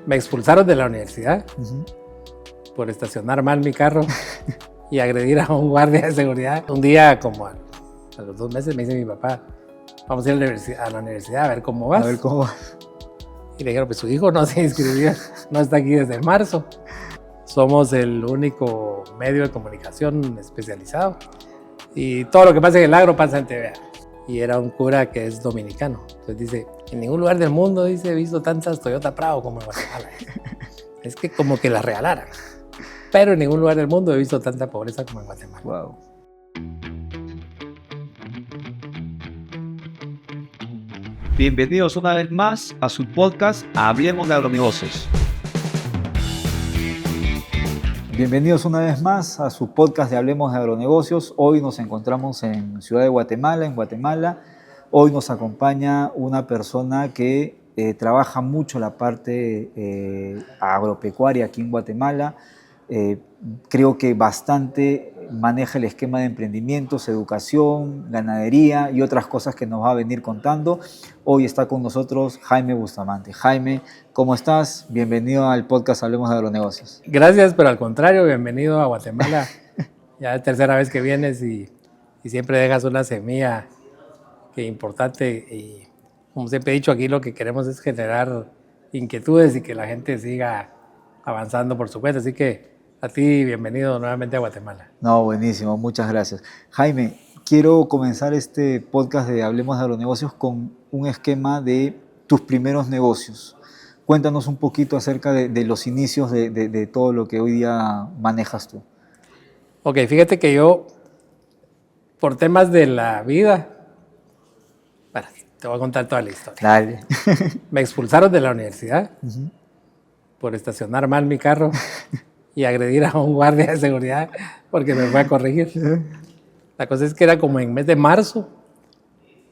Me expulsaron de la universidad por estacionar mal mi carro y agredir a un guardia de seguridad. Un día, como a los 2 meses, me dice mi papá, vamos a ir a la universidad a ver cómo vas. A ver cómo vas. Y le dijeron, pues su hijo no se inscribió, no está aquí desde marzo. Somos el único medio de comunicación especializado. Y todo lo que pasa en el agro pasa en TVA. Y era un cura que es dominicano. Entonces dice, en ningún lugar del mundo, dice, he visto tantas Toyota Prado como en Guatemala. Es que como que las regalaran. Pero en ningún lugar del mundo he visto tanta pobreza como en Guatemala. Wow. Bienvenidos una vez más a su podcast Hablemos de Agronegocios. Bienvenidos una vez más a su podcast de Hablemos de Agronegocios. Hoy nos encontramos en Ciudad de Guatemala, en Guatemala. Hoy nos acompaña una persona que trabaja mucho la parte agropecuaria aquí en Guatemala. Creo que bastante maneja el esquema de emprendimientos, educación, ganadería y otras cosas que nos va a venir contando. Hoy está con nosotros Jaime Bustamante. Jaime, ¿cómo estás? Bienvenido al podcast Hablemos de Agronegocios. Gracias, pero al contrario, bienvenido a Guatemala. Ya es tercera vez que vienes y siempre dejas una semilla que es importante. Y como siempre he dicho, aquí lo que queremos es generar inquietudes y que la gente siga avanzando por su cuenta. Así que a ti, bienvenido nuevamente a Guatemala. No, buenísimo, muchas gracias. Jaime, quiero comenzar este podcast de Hablemos de Agronegocios con un esquema de tus primeros negocios. Cuéntanos un poquito acerca de los inicios de todo lo que hoy día manejas tú. Ok, fíjate que yo, por temas de la vida, bueno, te voy a contar toda la historia. Dale. Me expulsaron de la universidad por estacionar mal mi carro y agredir a un guardia de seguridad porque me fue a corregir. La cosa es que era como en mes de marzo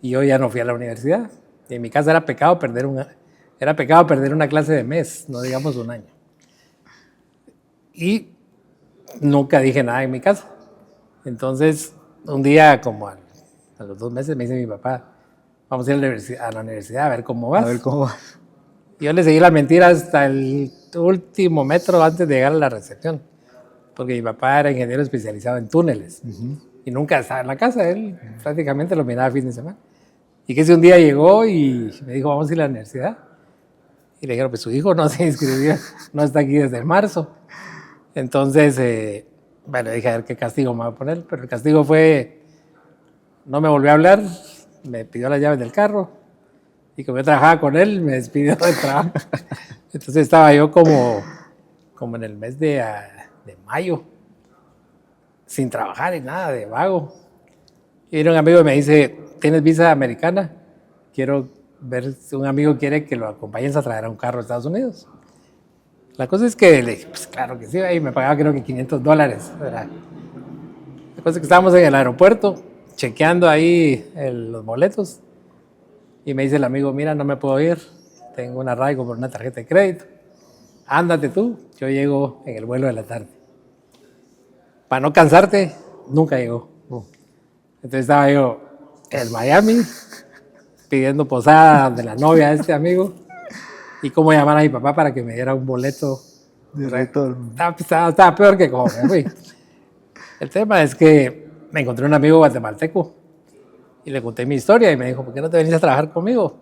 y yo ya no fui a la universidad. Y en mi casa era pecado perder una clase de mes, no digamos un año. Y nunca dije nada en mi casa. Entonces, un día como a los 2 meses me dice mi papá, vamos a ir a la universidad a ver cómo vas. A ver cómo vas. Yo le seguí la mentira hasta el último metro antes de llegar a la recepción, porque mi papá era ingeniero especializado en túneles y nunca estaba en la casa, él prácticamente lo miraba fin de semana. Y que ese un día llegó y me dijo, vamos a ir a la universidad. Y le dijeron, pues su hijo no se inscribió, no está aquí desde marzo. Entonces, bueno, dije, a ver qué castigo me va a poner, pero el castigo fue, no me volvió a hablar, me pidió las llaves del carro. Y como yo trabajaba con él, me despidió del trabajo. Entonces estaba yo como en el mes de mayo, sin trabajar y nada, de vago. Y viene un amigo y me dice, ¿tienes visa americana? Quiero ver si un amigo quiere que lo acompañes a traer a un carro a Estados Unidos. La cosa es que le dije, pues claro que sí, y me pagaba creo que $500, ¿verdad? La cosa es que estábamos en el aeropuerto, chequeando ahí los boletos. Y me dice el amigo, mira, no me puedo ir, tengo un arraigo por una tarjeta de crédito. Ándate tú, yo llego en el vuelo de la tarde. Para no cansarte, nunca llegó. Entonces estaba yo en Miami, pidiendo posada de la novia de este amigo, y cómo llamar a mi papá para que me diera un boleto. De retorno. Estaba peor que como me fui. El tema es que me encontré un amigo guatemalteco, y le conté mi historia y me dijo, ¿por qué no te venís a trabajar conmigo?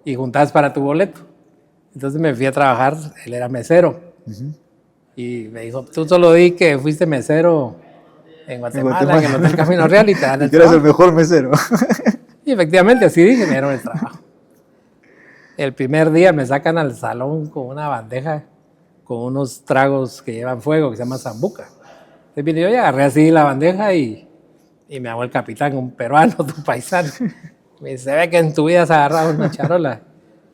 Y juntás para tu boleto. Entonces me fui a trabajar, él era mesero. Y me dijo, tú solo di que fuiste mesero en Guatemala, en el Hotel Camino Real y te dan el trabajo. Eres el mejor mesero. Y efectivamente, así dije, me dieron el trabajo. El primer día me sacan al salón con una bandeja con unos tragos que llevan fuego, que se llama zambuca. Entonces vine yo y agarré así la bandeja y me hago el capitán, un peruano, tu paisano. Me dice, se ve que en tu vida has agarrado una charola.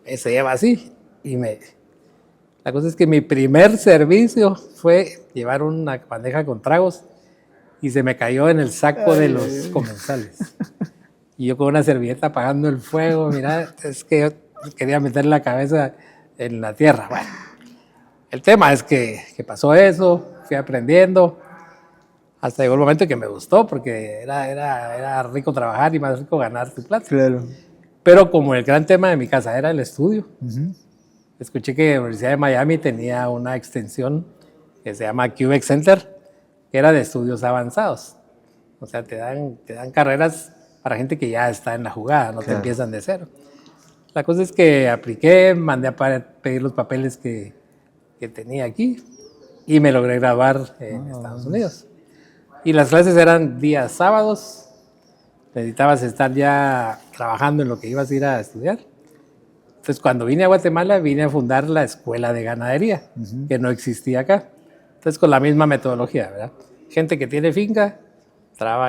Se lleva así. La cosa es que mi primer servicio fue llevar una bandeja con tragos y se me cayó en el saco de los comensales. Y yo con una servilleta apagando el fuego, mira, es que yo quería meter la cabeza en la tierra. Bueno, el tema es que pasó eso, fui aprendiendo. Hasta llegó el momento que me gustó, porque era rico trabajar y más rico ganar tu plata. Claro. Pero como el gran tema de mi casa era el estudio, escuché que la Universidad de Miami tenía una extensión que se llama QX Center, que era de estudios avanzados. O sea, te dan carreras para gente que ya está en la jugada, no te empiezan de cero. La cosa es que apliqué, mandé a pedir los papeles que tenía aquí y me logré graduar en Estados Unidos. Y las clases eran días sábados, necesitabas estar ya trabajando en lo que ibas a ir a estudiar. Entonces, cuando vine a Guatemala, vine a fundar la escuela de ganadería, que no existía acá. Entonces, con la misma metodología, ¿verdad? Gente que tiene finca,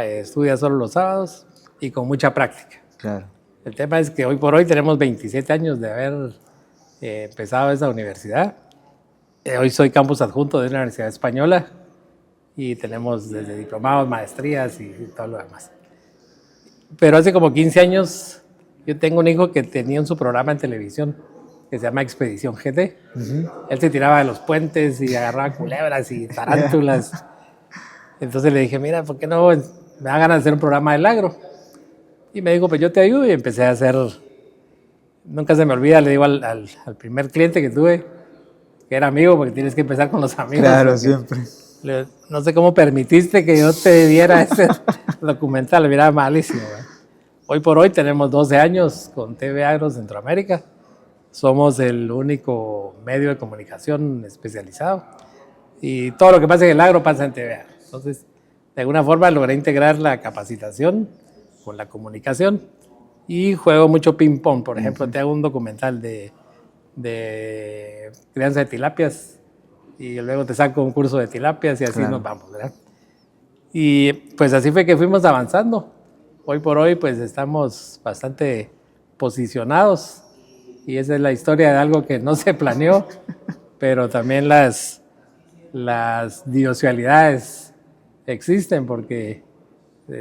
estudia solo los sábados y con mucha práctica. Claro. El tema es que hoy por hoy tenemos 27 años de haber empezado esa universidad. Hoy soy campus adjunto de la Universidad Española y tenemos desde diplomados, maestrías y todo lo demás. Pero hace como 15 años yo tengo un hijo que tenía en su programa en televisión que se llama Expedición GT. Él se tiraba de los puentes y agarraba culebras y tarántulas. Entonces le dije, mira, ¿por qué no me da ganas de hacer un programa del agro? Y me dijo, pues yo te ayudo, y empecé a hacer, nunca se me olvida, le digo al primer cliente que tuve, que era amigo, porque tienes que empezar con los amigos. Claro, siempre. No sé cómo permitiste que yo te diera ese documental, mira, malísimo. Hoy por hoy tenemos 12 años con TV Agro Centroamérica, somos el único medio de comunicación especializado, y todo lo que pasa en el agro pasa en TV Agro. Entonces, de alguna forma logré integrar la capacitación con la comunicación y juego mucho ping-pong. Por ejemplo, te hago un documental de crianza de tilapias y luego te saco un curso de tilapias y así nos vamos, ¿verdad? Y pues así fue que fuimos avanzando. Hoy por hoy pues estamos bastante posicionados y esa es la historia de algo que no se planeó, pero también las diosualidades existen porque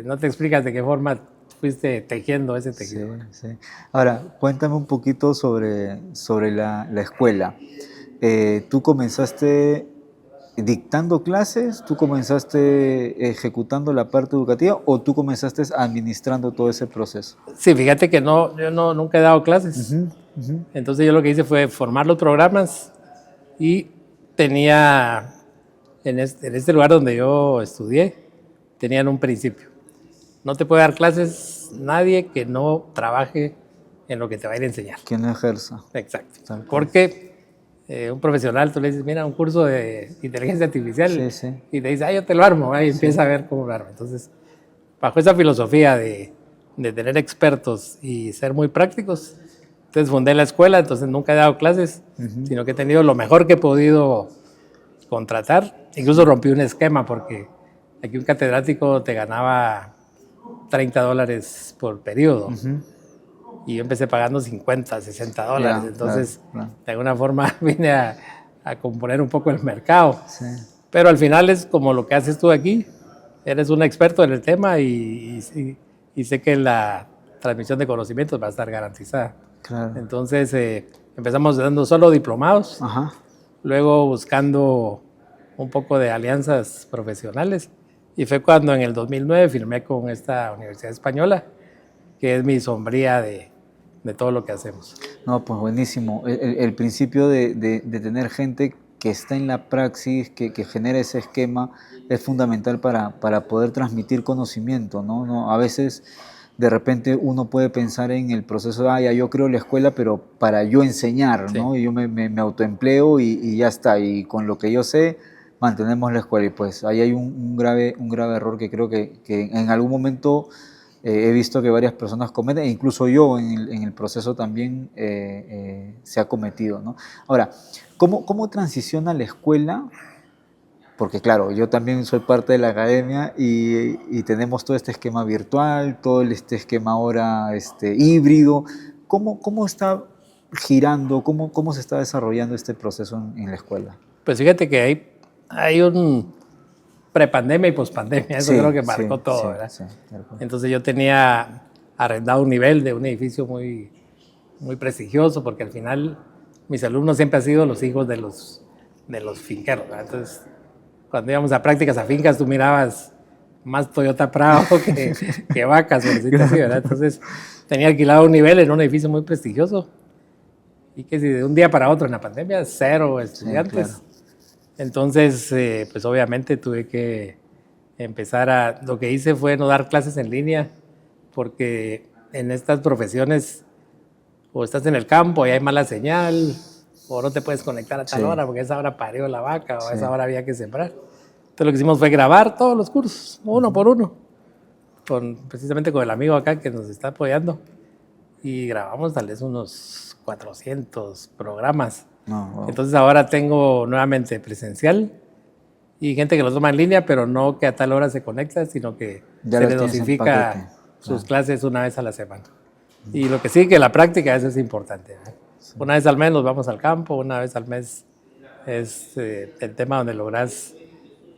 no te explicas de qué forma fuiste tejiendo ese tejido. Sí, sí. Ahora, cuéntame un poquito sobre la escuela. ¿Tú comenzaste dictando clases? ¿Tú comenzaste ejecutando la parte educativa o tú comenzaste administrando todo ese proceso? Sí, fíjate que yo nunca he dado clases. Entonces yo lo que hice fue formar los programas y tenía, en este lugar donde yo estudié, tenían un principio. No te puede dar clases nadie que no trabaje en lo que te va a ir a enseñar. Que no ejerza. Exacto. Porque un profesional, tú le dices, mira, un curso de inteligencia artificial, y te dice, yo te lo armo, y empieza a ver cómo lo armo. Entonces, bajo esa filosofía de tener expertos y ser muy prácticos, entonces fundé la escuela, entonces nunca he dado clases, sino que he tenido lo mejor que he podido contratar. Incluso rompí un esquema porque aquí un catedrático te ganaba $30 por periodo. Y yo empecé pagando $50, $60. Entonces, de alguna forma vine a componer un poco el mercado. Sí. Pero al final es como lo que haces tú aquí. Eres un experto en el tema y sé que la transmisión de conocimientos va a estar garantizada. Claro. Entonces, empezamos dando solo diplomados. Luego buscando un poco de alianzas profesionales. Y fue cuando en el 2009 firmé con esta Universidad Española, que es mi sombría de todo lo que hacemos. No, pues buenísimo. El principio de tener gente que está en la praxis, que genera ese esquema, es fundamental para poder transmitir conocimiento, ¿no? A veces, de repente, uno puede pensar en el proceso de, ya yo creo la escuela, pero para yo enseñar, ¿no? Y yo me autoempleo y ya está. Y con lo que yo sé, mantenemos la escuela. Y pues ahí hay un grave error que creo que en algún momento he visto que varias personas cometen, e incluso yo en el proceso también se ha cometido, ¿no? Ahora, ¿cómo transiciona la escuela? Porque claro, yo también soy parte de la academia y tenemos todo este esquema virtual, todo este esquema ahora híbrido. ¿Cómo está girando, cómo se está desarrollando este proceso en la escuela? Pues fíjate que hay un prepandemia y pospandemia, eso creo que marcó todo, ¿verdad? Sí, entonces yo tenía arrendado un nivel de un edificio muy, muy prestigioso, porque al final mis alumnos siempre han sido los hijos de los finqueros, ¿verdad? Entonces, cuando íbamos a prácticas a fincas, tú mirabas más Toyota Prado que vacas, por decirlo así, ¿verdad? Entonces, tenía alquilado un nivel en un edificio muy prestigioso Y que si de un día para otro en la pandemia, 0 estudiantes. claro. Entonces, pues obviamente tuve que empezar lo que hice fue no dar clases en línea, porque en estas profesiones o estás en el campo y hay mala señal, o no te puedes conectar a tal Sí. hora porque a esa hora parió la vaca o a Sí. esa hora había que sembrar. Entonces lo que hicimos fue grabar todos los cursos, uno por uno, precisamente con el amigo acá que nos está apoyando. Y grabamos tal vez unos 400 programas. No, wow. Entonces ahora tengo nuevamente presencial y gente que lo toma en línea, pero no que a tal hora se conecta, sino que Ya se los le tienes en dosifica paquete. sus clases una vez a la semana. Y lo que sí, que la práctica, eso es importante, ¿no? Sí. Una vez al mes nos vamos al campo, una vez al mes es el tema donde logras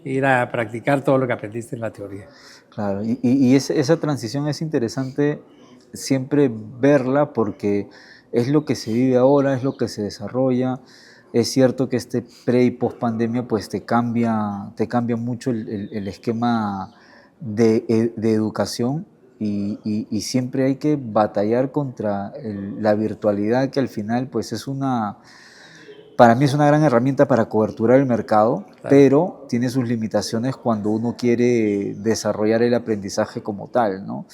ir a practicar todo lo que aprendiste en la teoría. Claro, y esa transición es interesante siempre verla porque es lo que se vive ahora, es lo que se desarrolla. Es cierto que este pre y post pandemia pues te cambia mucho el esquema de educación y siempre hay que batallar contra la virtualidad, que al final pues para mí es una gran herramienta para coberturar el mercado, claro, pero tiene sus limitaciones cuando uno quiere desarrollar el aprendizaje como tal, ¿no?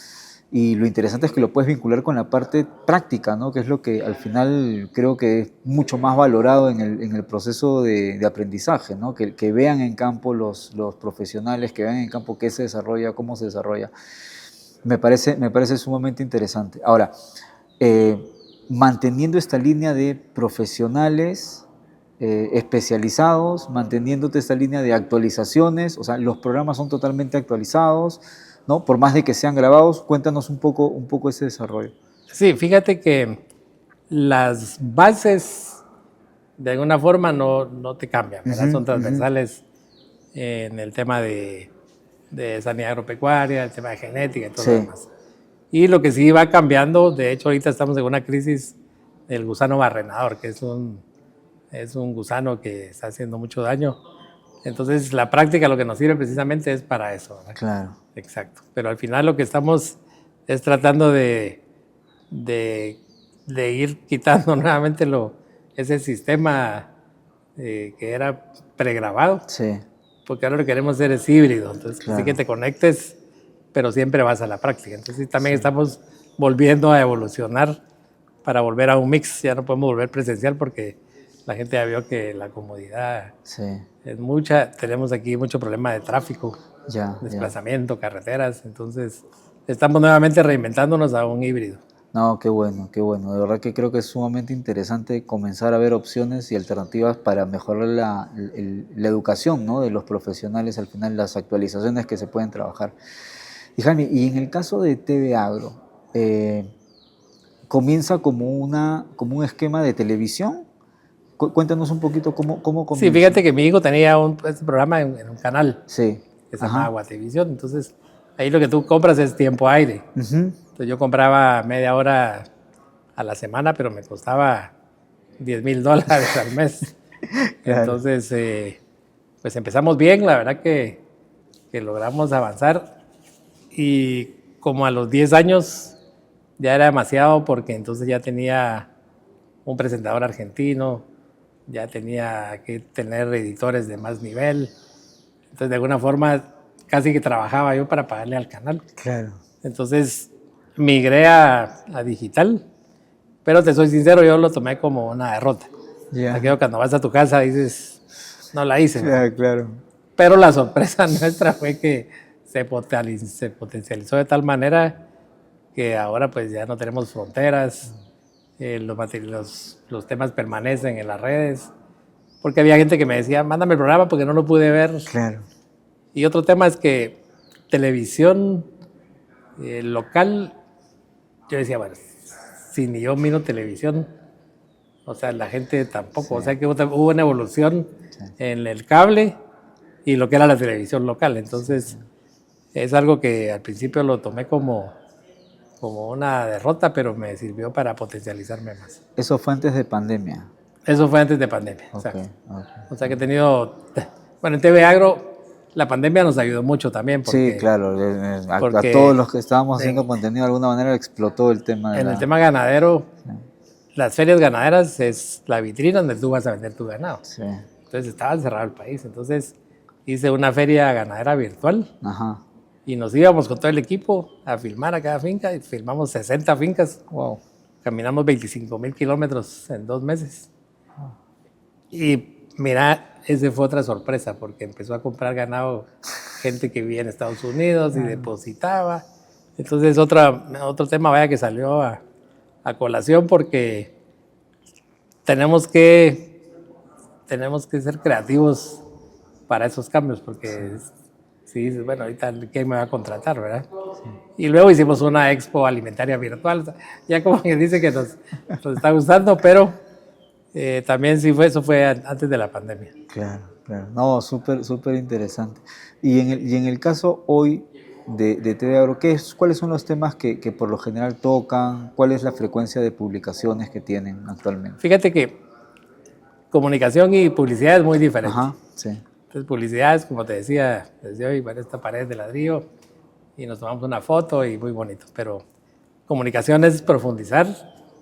Y lo interesante es que lo puedes vincular con la parte práctica, ¿no? Que es lo que al final creo que es mucho más valorado en el proceso de aprendizaje, ¿no? Que vean en campo los profesionales, que vean en campo qué se desarrolla, cómo se desarrolla. Me parece sumamente interesante. Ahora, manteniendo esta línea de profesionales especializados, manteniéndote esta línea de actualizaciones, o sea, los programas son totalmente actualizados, ¿no? Por más de que sean grabados, cuéntanos un poco ese desarrollo. Sí, fíjate que las bases de alguna forma no te cambian, ¿verdad? Son transversales en el tema de sanidad agropecuaria, el tema de genética y todo lo demás. Y lo que sí va cambiando, de hecho ahorita estamos en una crisis del gusano barrenador, que es un gusano que está haciendo mucho daño. Entonces la práctica lo que nos sirve precisamente es para eso, ¿verdad? Claro. Exacto. Pero al final lo que estamos es tratando de ir quitando nuevamente ese sistema que era pregrabado. Sí. Porque ahora lo que queremos hacer es híbrido. Entonces Claro. sí que te conectes, pero siempre vas a la práctica. Entonces también estamos volviendo a evolucionar para volver a un mix. Ya no podemos volver presencial porque la gente ya vio que la comodidad es mucha. Tenemos aquí mucho problema de tráfico, desplazamiento, carreteras. Entonces estamos nuevamente reinventándonos a un híbrido. No, qué bueno. De verdad que creo que es sumamente interesante comenzar a ver opciones y alternativas para mejorar la educación, ¿no? De los profesionales, al final las actualizaciones que se pueden trabajar. Y Jaime, y en el caso de TV Agro, ¿comienza como un esquema de televisión? Cuéntanos un poquito cómo comienza. Sí, fíjate que mi hijo tenía un programa en un canal que se llama Guatevisión. Entonces, ahí lo que tú compras es tiempo aire. Entonces, yo compraba media hora a la semana, pero me costaba $10,000 al mes. Claro. Entonces, pues empezamos bien, la verdad que logramos avanzar. Y como a los 10 años ya era demasiado porque entonces ya tenía un presentador argentino, ya tenía que tener editores de más nivel. Entonces, de alguna forma, casi que trabajaba yo para pagarle al canal. Claro. Entonces, migré a digital, pero te soy sincero, yo lo tomé como una derrota. Aquello cuando vas a tu casa dices, no la hice. Claro. Pero la sorpresa nuestra fue que se potencializó de tal manera que ahora pues ya no tenemos fronteras, los temas permanecen en las redes, porque había gente que me decía, mándame el programa porque no lo pude ver. Claro. Y otro tema es que televisión local, yo decía, bueno, si ni yo miro televisión, o sea, la gente tampoco, o sea que hubo una evolución en el cable y lo que era la televisión local. Entonces, es algo que al principio lo tomé como una derrota, pero me sirvió para potencializarme más. ¿Eso fue antes de pandemia? Eso fue antes de pandemia, exacto. O sea que he tenido, bueno, en TV Agro la pandemia nos ayudó mucho también. Porque, sí, claro, a todos los que estábamos haciendo contenido de alguna manera explotó el tema. El tema ganadero, las ferias ganaderas es la vitrina donde tú vas a vender tu ganado. Sí. Entonces estaba encerrado el país. Entonces hice una feria ganadera virtual Ajá. y nos íbamos con todo el equipo a filmar a cada finca y filmamos 60 fincas. Wow. Caminamos 25,000 kilómetros en 2 meses. Y mira, esa fue otra sorpresa porque empezó a comprar ganado gente que vivía en Estados Unidos y depositaba. Entonces otro tema vaya que salió a colación porque tenemos que ser creativos para esos cambios porque si dices, bueno, ahorita ¿quién me va a contratar, verdad? Sí. Y luego hicimos una expo alimentaria virtual, ya como que dice que nos está gustando, pero también sí eso fue antes de la pandemia. Claro, claro. No, súper interesante. Y en el caso hoy de TV Agro, ¿cuáles son los temas que por lo general tocan? ¿Cuál es la frecuencia de publicaciones que tienen actualmente? Fíjate que comunicación y publicidad es muy diferente. Ajá, sí. Entonces, publicidad es, como te decía, desde hoy, para esta pared de ladrillo y nos tomamos una foto y muy bonito. Pero comunicación es profundizar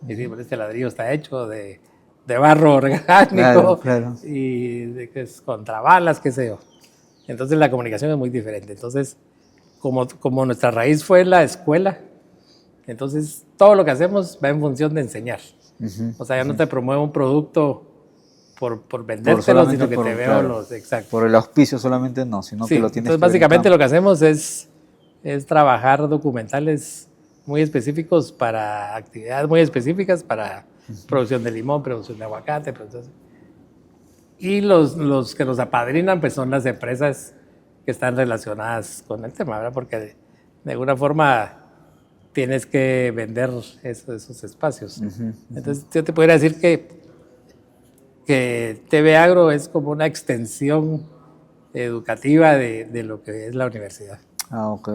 y decir, este ladrillo está hecho de barro orgánico, claro. Y que es contra balas, qué sé yo. Entonces, la comunicación es muy diferente. Entonces, como nuestra raíz fue la escuela, entonces todo lo que hacemos va en función de enseñar. O sea, yo no te promuevo un producto por vendértelo, sino que te veo los exactos. Por el auspicio solamente no, sino que lo tienes. Entonces, básicamente lo que hacemos es trabajar documentales muy específicos para actividades muy específicas, para producción de limón, producción de aguacate. Y los que nos apadrinan pues son las empresas que están relacionadas con el tema, ¿verdad? Porque de alguna forma tienes que vender esos espacios. Entonces, yo te podría decir que TV Agro es como una extensión educativa de lo que es la universidad. Ah, ok.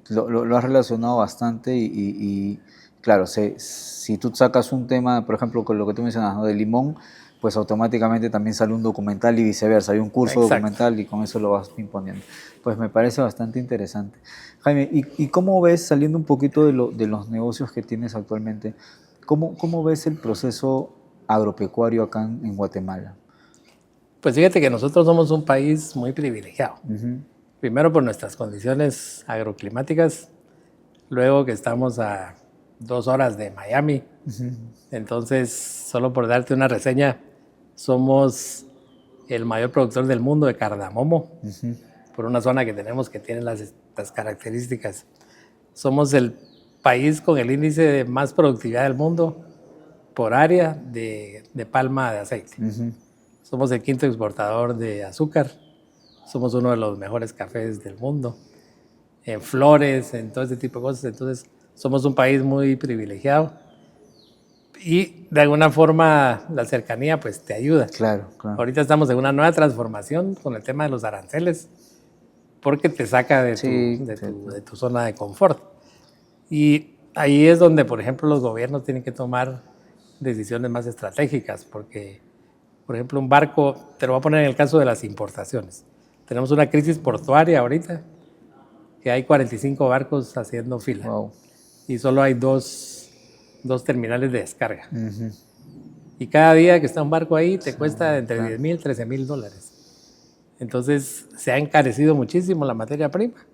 Lo has relacionado bastante y claro, si tú sacas un tema, por ejemplo, con lo que tú mencionas, ¿no? De limón, pues automáticamente también sale un documental y viceversa. Hay un curso documental y con eso lo vas imponiendo. Pues me parece bastante interesante. Jaime, ¿y cómo ves, saliendo un poquito de los negocios que tienes actualmente, cómo ves el proceso agropecuario acá en Guatemala? Pues fíjate que nosotros somos un país muy privilegiado. Primero por nuestras condiciones agroclimáticas, luego que estamos a 2 horas de Miami. Entonces, solo por darte una reseña, somos el mayor productor del mundo de cardamomo, por una zona que tenemos que tiene las características. Somos el país con el índice de más productividad del mundo por área de palma de aceite. Somos el 5º exportador de azúcar. Somos uno de los mejores cafés del mundo. En flores, en todo ese tipo de cosas. Entonces, somos un país muy privilegiado. Y de alguna forma la cercanía pues te ayuda. Claro. Ahorita estamos en una nueva transformación con el tema de los aranceles porque te saca de tu zona de confort. Y ahí es donde, por ejemplo, los gobiernos tienen que tomar decisiones más estratégicas porque, por ejemplo, un barco, te lo voy a poner en el caso de las importaciones. Tenemos una crisis portuaria ahorita que hay 45 barcos haciendo fila. Wow. Y solo hay dos terminales de descarga. Y cada día que está un barco ahí te cuesta entre $10,000 y $13,000. Entonces se ha encarecido muchísimo la materia prima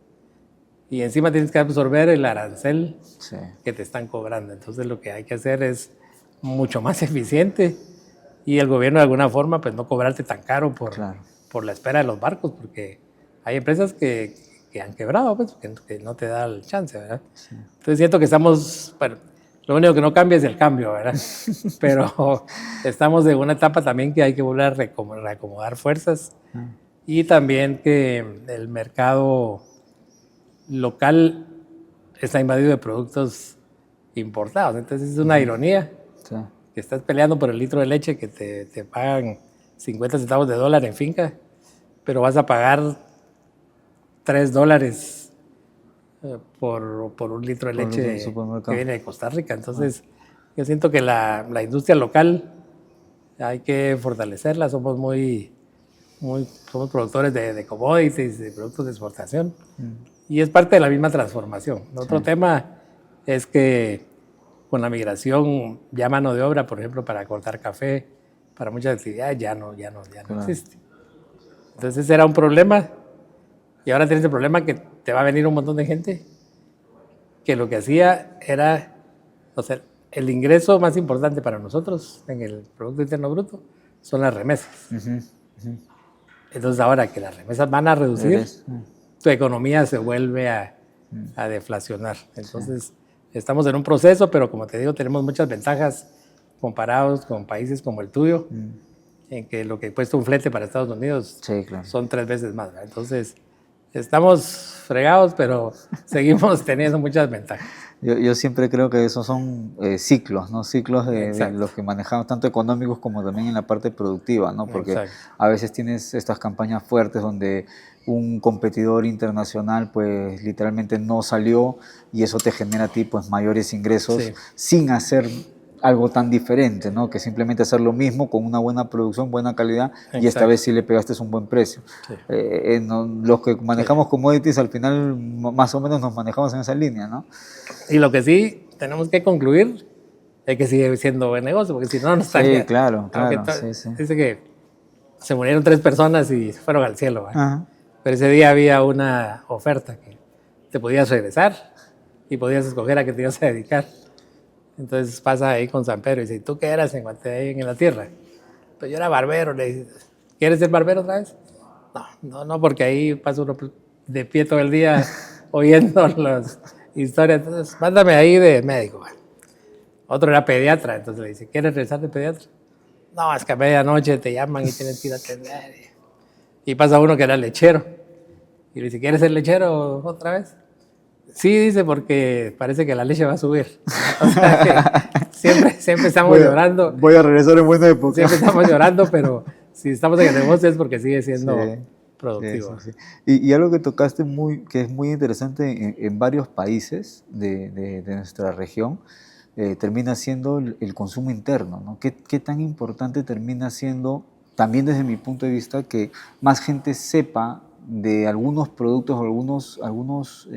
y encima tienes que absorber el arancel que te están cobrando. Entonces lo que hay que hacer es mucho más eficiente y el gobierno de alguna forma pues no cobrarte tan caro por la espera de los barcos, porque hay empresas que han quebrado, pues, que no te da el chance, ¿verdad? Entonces siento que estamos, bueno, lo único que no cambia es el cambio, ¿verdad? Pero estamos en una etapa también que hay que volver a reacomodar fuerzas y también que el mercado local está invadido de productos importados. Entonces es una ironía que estás peleando por el litro de leche que te pagan 50 centavos de dólar en finca, pero vas a pagar $3 por un litro de leche que viene de Costa Rica. Entonces, yo siento que la industria local hay que fortalecerla. Somos somos productores de commodities, de productos de exportación, y es parte de la misma transformación. Otro tema es que con la migración, ya mano de obra, por ejemplo, para cortar café, para muchas actividades, ya no existe. Entonces ese era un problema, y ahora tienes el problema que te va a venir un montón de gente que lo que hacía era, o sea, el ingreso más importante para nosotros en el Producto Interno Bruto son las remesas. Entonces ahora que las remesas van a reducir, tu economía se vuelve a deflacionar. Entonces estamos en un proceso, pero como te digo, tenemos muchas ventajas comparados con países como el tuyo, en que lo que cuesta un flete para Estados Unidos son 3 veces más, ¿verdad? Entonces estamos fregados, pero seguimos teniendo muchas ventajas. Yo siempre creo que esos son ciclos, ¿no? Ciclos de los que manejamos, tanto económicos como también en la parte productiva, ¿no? Porque a veces tienes estas campañas fuertes donde un competidor internacional pues literalmente no salió y eso te genera a ti pues mayores ingresos sin hacer algo tan diferente, ¿no? Que simplemente hacer lo mismo con una buena producción, buena calidad, y esta vez sí le pegaste un buen precio. Los que manejamos commodities al final más o menos nos manejamos en esa línea, ¿no? Y lo que sí tenemos que concluir es que sigue siendo buen negocio, porque si no, no está bien. Claro. Dice que se murieron 3 personas y se fueron al cielo, pero ese día había una oferta que te podías regresar y podías escoger a qué te ibas a dedicar. Entonces pasa ahí con San Pedro y dice, ¿y tú qué eras en la tierra? Pues yo era barbero. Le dice, ¿quieres ser barbero otra vez? No, porque ahí pasa uno de pie todo el día oyendo las historias. Entonces, mándame ahí de médico. Otro era pediatra, entonces le dice, ¿quieres regresar de pediatra? No, es que a medianoche te llaman y tienes que ir a atender. Y pasa uno que era lechero. Y le dice, ¿quieres ser lechero otra vez? Sí, dice, porque parece que la leche va a subir. O sea que siempre estamos llorando. Voy a regresar en buena época. Siempre estamos llorando, pero si estamos en el negocio es porque sigue siendo productivo. Y algo que tocaste que es muy interesante en varios países de nuestra región, termina siendo el consumo interno, ¿no? ¿Qué tan importante termina siendo, también desde mi punto de vista, que más gente sepa de algunos productos o algunos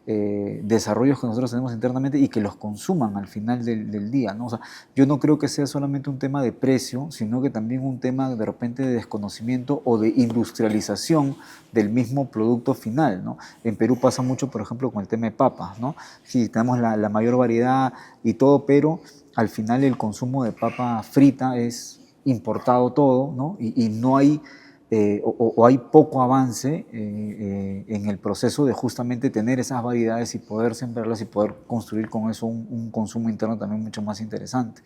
desarrollos que nosotros tenemos internamente y que los consuman al final del día, ¿no? O sea, yo no creo que sea solamente un tema de precio, sino que también un tema de repente de desconocimiento o de industrialización del mismo producto final, ¿no? En Perú pasa mucho, por ejemplo, con el tema de papas, ¿no? Sí, tenemos la mayor variedad y todo, pero al final el consumo de papa frita es importado todo, ¿no? Y no hay... o hay poco avance en el proceso de justamente tener esas variedades y poder sembrarlas y poder construir con eso un consumo interno también mucho más interesante.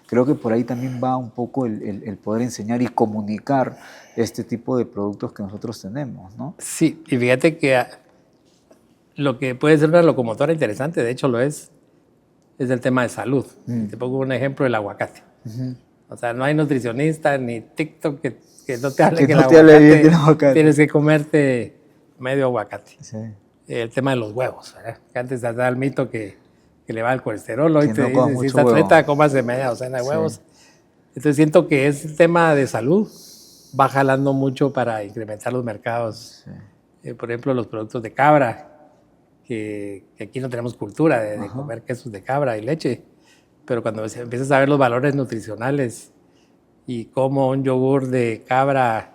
Creo que por ahí también va un poco el poder enseñar y comunicar este tipo de productos que nosotros tenemos, ¿no? Sí, y fíjate que lo que puede ser una locomotora interesante, de hecho lo es el tema de salud. Te pongo un ejemplo del aguacate. O sea, no hay nutricionista ni TikTok que no te hable que el aguacate tienes que comerte medio aguacate. Sí. El tema de los huevos, ¿verdad? Que antes te da el mito que le va el colesterol, hoy te dicen, si estás atleta, cómase media docena de huevos. Entonces siento que ese tema de salud va jalando mucho para incrementar los mercados. Por ejemplo, los productos de cabra, que aquí no tenemos cultura de comer quesos de cabra y leche, pero cuando empiezas a ver los valores nutricionales y cómo un yogur de cabra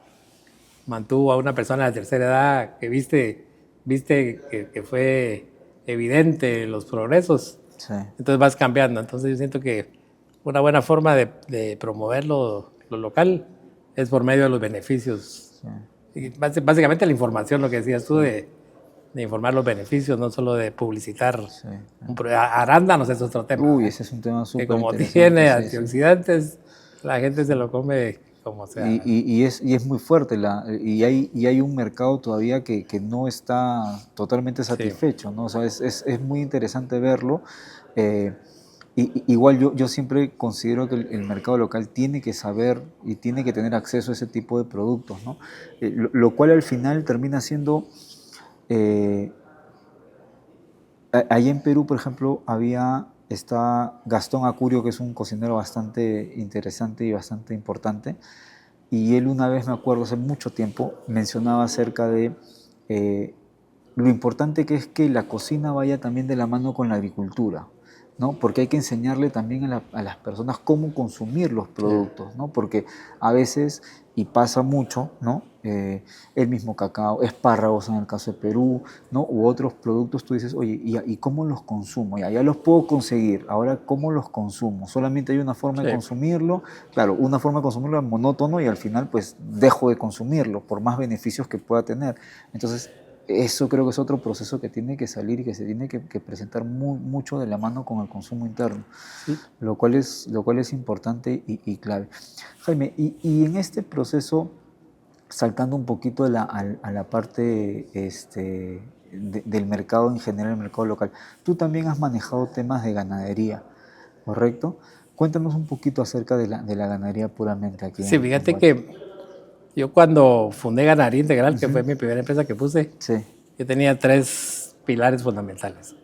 mantuvo a una persona de tercera edad que viste que fue evidente los progresos, entonces vas cambiando. Entonces yo siento que una buena forma de promover lo local es por medio de los beneficios. Y básicamente la información, lo que decías tú, de informar los beneficios, no solo de publicitar. Arándanos es otro tema. Uy, ese es un tema súper interesante. Que como tiene antioxidantes, la gente se lo come como sea. Y es muy fuerte, y hay un mercado todavía que no está totalmente satisfecho, ¿no? O sea, es muy interesante verlo. Igual yo siempre considero que el mercado local tiene que saber y tiene que tener acceso a ese tipo de productos, ¿no? Lo cual al final termina siendo... allá en Perú, por ejemplo, está Gastón Acurio, que es un cocinero bastante interesante y bastante importante, y él una vez, me acuerdo, hace mucho tiempo, mencionaba acerca de lo importante que es que la cocina vaya también de la mano con la agricultura. ¿no? Porque hay que enseñarle también a las personas cómo consumir los productos, ¿no? Porque a veces, y pasa mucho, ¿no? El mismo cacao, espárragos en el caso de Perú, ¿no? U otros productos, tú dices, oye, ¿y cómo los consumo? Ya los puedo conseguir, ahora ¿cómo los consumo? Solamente hay una forma de Sí. consumirlo, claro, una forma de consumirlo es monótono y al final pues dejo de consumirlo por más beneficios que pueda tener. Entonces, eso creo que es otro proceso que tiene que salir y que se tiene que presentar mucho de la mano con el consumo interno, Sí. lo cual es importante y clave. Jaime, y en este proceso, saltando un poquito a la parte del mercado en general, el mercado local, tú también has manejado temas de ganadería, ¿correcto? Cuéntanos un poquito acerca de la ganadería puramente aquí Sí, en fíjate Guatemala. que yo cuando fundé Ganadería Integral, que fue mi primera empresa que puse, Sí. yo tenía 3 pilares fundamentales.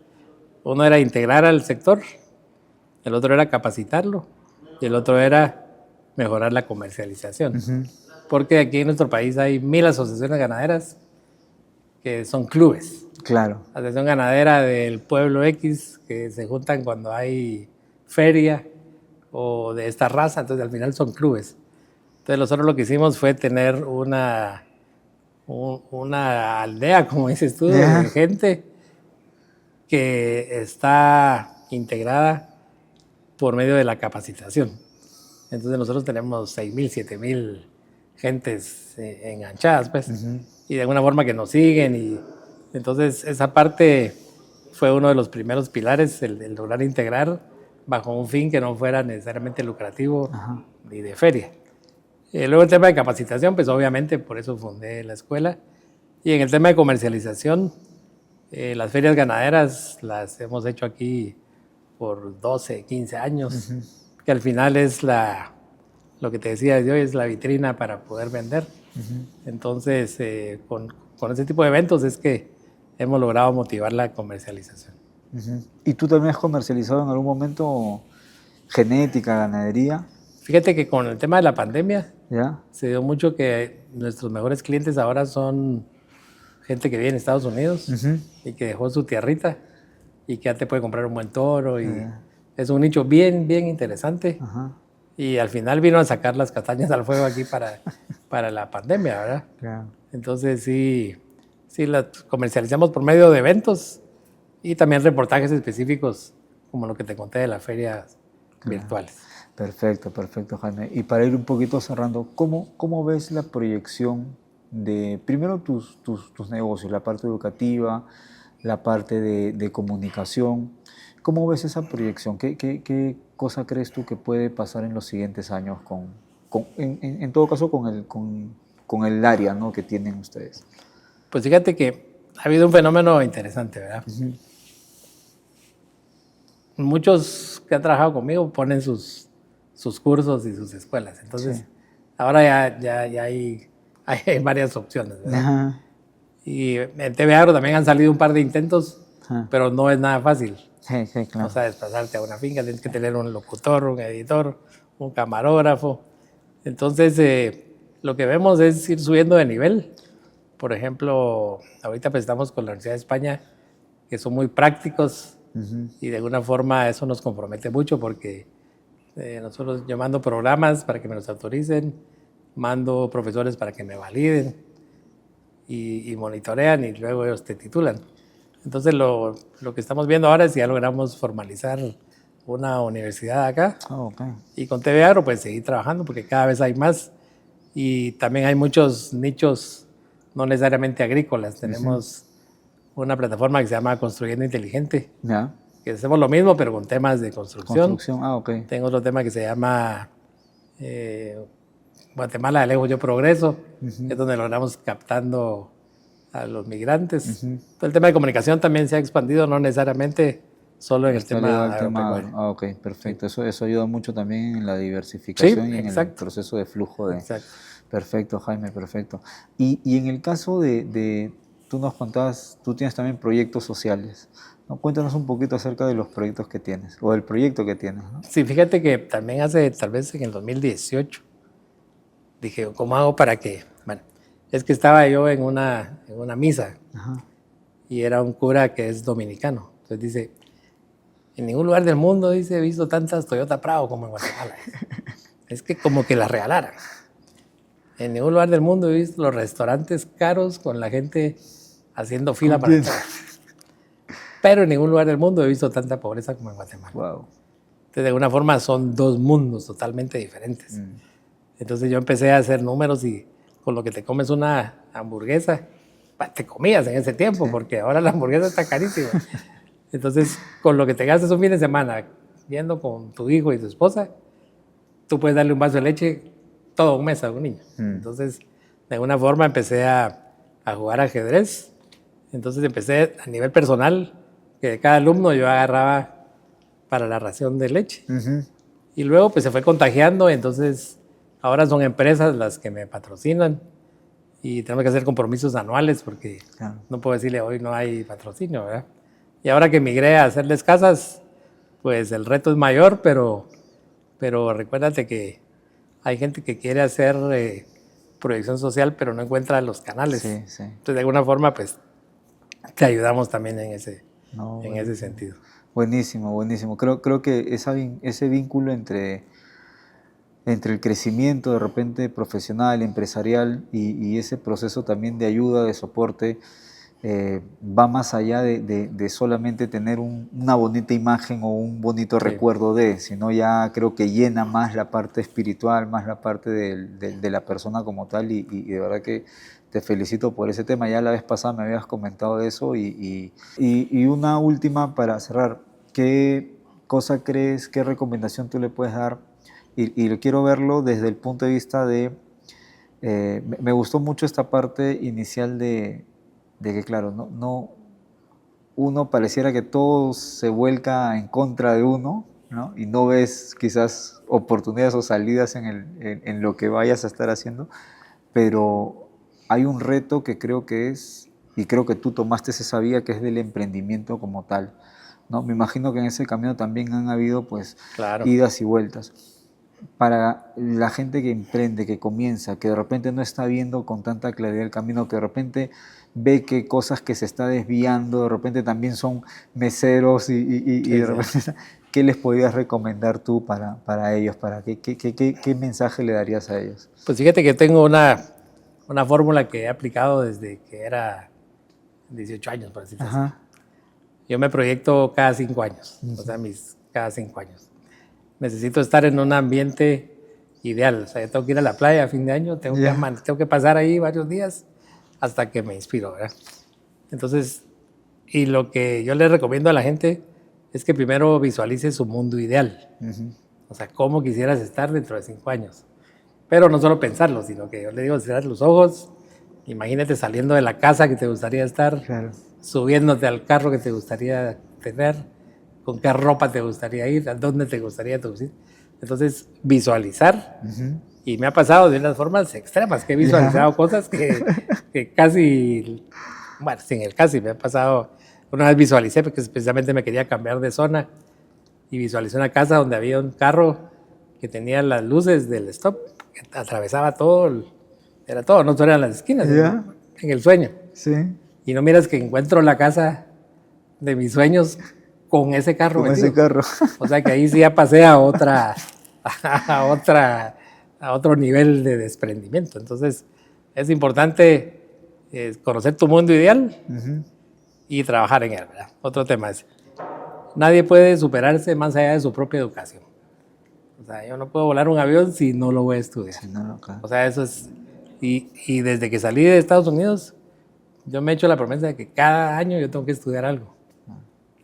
Uno era integrar al sector, el otro era capacitarlo y el otro era mejorar la comercialización. Porque aquí en nuestro país hay 1000 asociaciones ganaderas que son clubes. Claro. Asociación ganadera del pueblo X que se juntan cuando hay feria o de esta raza, entonces al final son clubes. Entonces nosotros lo que hicimos fue tener una aldea, como dices tú, de gente que está integrada por medio de la capacitación. Entonces nosotros tenemos 6,000, 7,000 gentes enganchadas, pues, y de alguna forma que nos siguen. Y entonces esa parte fue uno de los primeros pilares, el lograr integrar bajo un fin que no fuera necesariamente lucrativo ni de feria. Luego el tema de capacitación, pues obviamente por eso fundé la escuela. Y en el tema de comercialización, las ferias ganaderas las hemos hecho aquí por 12, 15 años, que al final es lo que te decía de hoy, es la vitrina para poder vender. Entonces, con ese tipo de eventos es que hemos logrado motivar la comercialización. ¿Y tú también has comercializado en algún momento genética, ganadería? Fíjate que con el tema de la pandemia ¿Ya? se dio mucho que nuestros mejores clientes ahora son gente que vive en Estados Unidos y que dejó su tierrita y que ya te puede comprar un buen toro. Y es un nicho bien, bien interesante. Y al final vino a sacar las castañas al fuego aquí para la pandemia, ¿verdad? Claro. Entonces sí las comercializamos por medio de eventos y también reportajes específicos como lo que te conté de las ferias virtuales. Perfecto, perfecto, Jaime. Y para ir un poquito cerrando, ¿cómo ves la proyección de, primero, tus negocios, la parte educativa, la parte de comunicación? ¿Cómo ves esa proyección? ¿Qué cosa crees tú que puede pasar en los siguientes años en todo caso, con el área, ¿no?, que tienen ustedes? Pues fíjate que ha habido un fenómeno interesante, ¿verdad? Muchos que han trabajado conmigo ponen sus cursos y sus escuelas. Entonces, ahora ya hay varias opciones, ¿verdad? Y en TV Agro también han salido un par de intentos, pero no es nada fácil. Sí, claro. O sea, desplazarte a una finca, tienes que tener un locutor, un editor, un camarógrafo. Entonces, lo que vemos es ir subiendo de nivel. Por ejemplo, ahorita pues estamos con la Universidad de España, que son muy prácticos y de alguna forma eso nos compromete mucho porque nosotros yo mando programas para que me los autoricen, mando profesores para que me validen y monitorean y luego ellos te titulan. Entonces lo que estamos viendo ahora es si ya logramos formalizar una universidad acá. Y con TV Agro pues seguir trabajando porque cada vez hay más y también hay muchos nichos no necesariamente agrícolas. Tenemos una plataforma que se llama Construyendo Inteligente, que hacemos lo mismo pero con temas de construcción. Tengo otro tema que se llama Guatemala de lejos yo progreso, que es donde logramos captando a los migrantes. Entonces, el tema de comunicación también se ha expandido, no necesariamente solo en el tema agropecuario. Perfecto. Eso ayuda mucho también en la diversificación y en el proceso de flujo de... Exacto. Perfecto, Jaime, perfecto. Y en el caso tú nos contabas, tú tienes también proyectos sociales, ¿no? Cuéntanos un poquito acerca de los proyectos que tienes, o del proyecto que tienes, ¿no? Sí, fíjate que también tal vez en el 2018, dije, ¿cómo hago para que...? Bueno, es que estaba yo en una misa y era un cura que es dominicano. Entonces dice, En ningún lugar del mundo, dice, he visto tantas Toyota Prado como en Guatemala. Es que como que las regalaran. En ningún lugar del mundo he visto los restaurantes caros con la gente haciendo fila para entrar. Pero en ningún lugar del mundo he visto tanta pobreza como en Guatemala. Wow. Entonces, de alguna forma son dos mundos totalmente diferentes. Entonces yo empecé a hacer números y con lo que te comes una hamburguesa, te comías en ese tiempo, porque ahora la hamburguesa está carísima. Entonces, con lo que te gastas un fin de semana yendo con tu hijo y tu esposa, tú puedes darle un vaso de leche todo un mes a un niño. Entonces, de alguna forma empecé a jugar ajedrez. Entonces empecé a nivel personal, que de cada alumno yo agarraba para la ración de leche. Y luego pues se fue contagiando, entonces ahora son empresas las que me patrocinan y tenemos que hacer compromisos anuales porque no puedo decirle hoy no hay patrocinio, ¿verdad? Y ahora que migré a hacerles casas, pues el reto es mayor, pero recuérdate que hay gente que quiere hacer proyección social, pero no encuentra los canales. Sí. Entonces, de alguna forma, pues, te ayudamos también en ese sentido. Buenísimo. Creo que ese vínculo entre el crecimiento de repente profesional, empresarial y ese proceso también de ayuda, de soporte, va más allá de solamente tener una bonita imagen o un bonito recuerdo sino ya creo que llena más la parte espiritual, más la parte de la persona como tal y de verdad que te felicito por ese tema. Ya la vez pasada me habías comentado de eso y una última para cerrar. ¿Qué cosa crees, qué recomendación tú le puedes dar? Y quiero verlo desde el punto de vista de... me gustó mucho esta parte inicial de que, claro, no uno pareciera que todo se vuelca en contra de uno, ¿no? Y no ves quizás oportunidades o salidas en lo que vayas a estar haciendo, pero hay un reto que creo que es, y creo que tú tomaste esa vía, que es del emprendimiento como tal, ¿no? Me imagino que en ese camino también han habido pues idas y vueltas. Para la gente que emprende, que comienza, que de repente no está viendo con tanta claridad el camino, que de repente ve que cosas que se está desviando, de repente también son meseros y de repente, ¿qué les podrías recomendar tú para ellos? ¿Qué mensaje le darías a ellos? Pues fíjate que tengo una fórmula que he aplicado desde que era 18 años, por decirlo así. Yo me proyecto cada 5 años, o sea, cada 5 años. Necesito estar en un ambiente ideal. O sea, yo tengo que ir a la playa a fin de año, tengo que pasar ahí varios días hasta que me inspiro, ¿verdad? Entonces, y lo que yo le recomiendo a la gente es que primero visualice su mundo ideal. O sea, cómo quisieras estar dentro de 5 años. Pero no solo pensarlo, sino que yo le digo, cerrar los ojos, imagínate saliendo de la casa que te gustaría estar, subiéndote al carro que te gustaría tener, con qué ropa te gustaría ir, a dónde te gustaría ir. Entonces, visualizar. Y me ha pasado de unas formas extremas, que he visualizado cosas que casi, bueno, sin el casi, me ha pasado. Una vez visualicé, porque especialmente me quería cambiar de zona, y visualicé una casa donde había un carro que tenía las luces del stop, que atravesaba todo, era todo, no solo eran las esquinas, en el sueño. Y no miras que encuentro la casa de mis sueños con ese carro. O sea que ahí sí ya pasé a otro nivel de desprendimiento. Entonces es importante conocer tu mundo ideal y trabajar en él, ¿verdad? Otro tema es, nadie puede superarse más allá de su propia educación. O sea, yo no puedo volar un avión si no lo voy a estudiar. O sea, eso es... Y desde que salí de Estados Unidos, yo me he hecho la promesa de que cada año yo tengo que estudiar algo.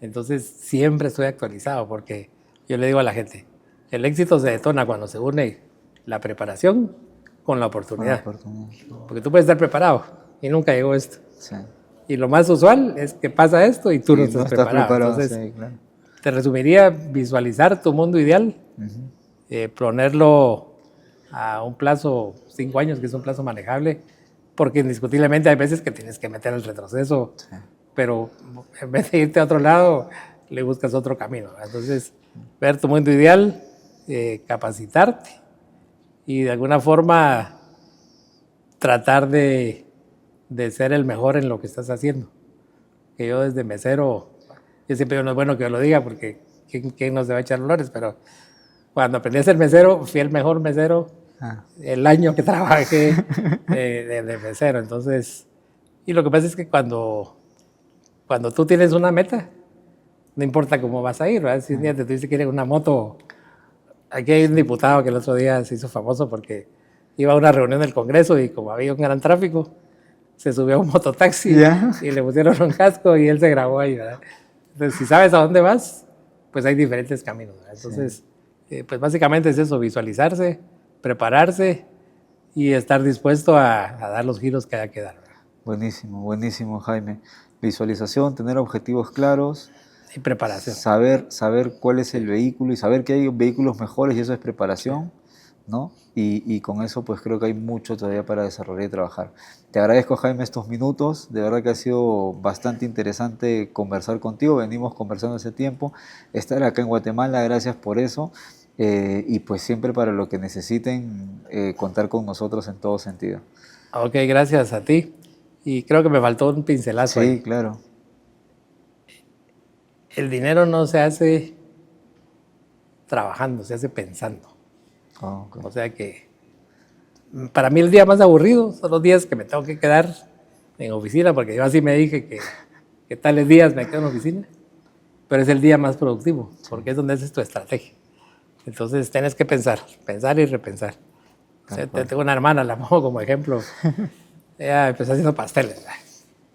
Entonces siempre estoy actualizado porque yo le digo a la gente, el éxito se detona cuando se une la preparación con la oportunidad. Porque tú puedes estar preparado y nunca llegó esto. Y lo más usual es que pasa esto y tú no estás preparado. Entonces, te resumiría visualizar tu mundo ideal, ponerlo a un plazo 5 años, que es un plazo manejable, porque indiscutiblemente hay veces que tienes que meter el retroceso, pero en vez de irte a otro lado, le buscas otro camino. Entonces, ver tu mundo ideal, capacitarte y de alguna forma tratar de ser el mejor en lo que estás haciendo. Que yo desde mesero, yo siempre digo, no es bueno que yo lo diga porque ¿quién no se va a echar flores? Pero cuando aprendí a ser mesero, fui el mejor mesero el año que trabajé de mesero. Entonces, y lo que pasa es que cuando tú tienes una meta, no importa cómo vas a ir, ¿verdad? Si un día te dices que quieres una moto, aquí hay un diputado que el otro día se hizo famoso porque iba a una reunión del Congreso y como había un gran tráfico, se subió a un mototaxi y le pusieron un casco y él se grabó ahí, ¿verdad? Entonces, si sabes a dónde vas, pues hay diferentes caminos, ¿verdad? Entonces, pues básicamente es eso, visualizarse, prepararse y estar dispuesto a dar los giros que haya que dar, ¿verdad? Buenísimo, buenísimo, Jaime. Visualización, tener objetivos claros. Y preparación. Saber cuál es el vehículo y saber que hay vehículos mejores y eso es preparación, ¿no? Y con eso pues creo que hay mucho todavía para desarrollar y trabajar. Te agradezco, Jaime, estos minutos. De verdad que ha sido bastante interesante conversar contigo. Venimos conversando hace tiempo. Estar acá en Guatemala, gracias por eso. Y pues siempre para lo que necesiten, contar con nosotros en todo sentido. Ok, gracias a ti. Y creo que me faltó un pincelazo ahí. Sí, claro. El dinero no se hace trabajando, se hace pensando. Oh, okay. O sea que para mí el día más aburrido son los días que me tengo que quedar en oficina, porque yo así me dije que tales días me quedo en oficina, pero es el día más productivo, porque es donde haces tu estrategia. Entonces tienes que pensar y repensar. O sea, tengo una hermana, la pongo como ejemplo. Ella empezó haciendo pasteles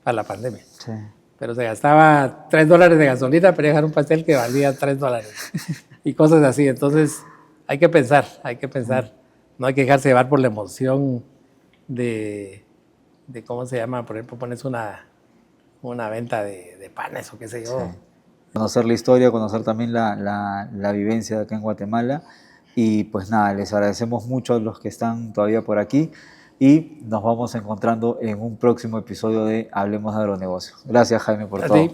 para la pandemia. Sí. Pero se gastaba $3 de gasolina para dejar un pastel que valía $3. Y cosas así. Entonces, hay que pensar. No hay que dejarse llevar por la emoción de ¿cómo se llama? Por ejemplo, pones una venta de panes o qué sé yo. Sí. Conocer la historia, conocer también la vivencia de acá en Guatemala. Y pues nada, les agradecemos mucho a los que están todavía por aquí. Y nos vamos encontrando en un próximo episodio de Hablemos de Agronegocios. Gracias, Jaime, por todo.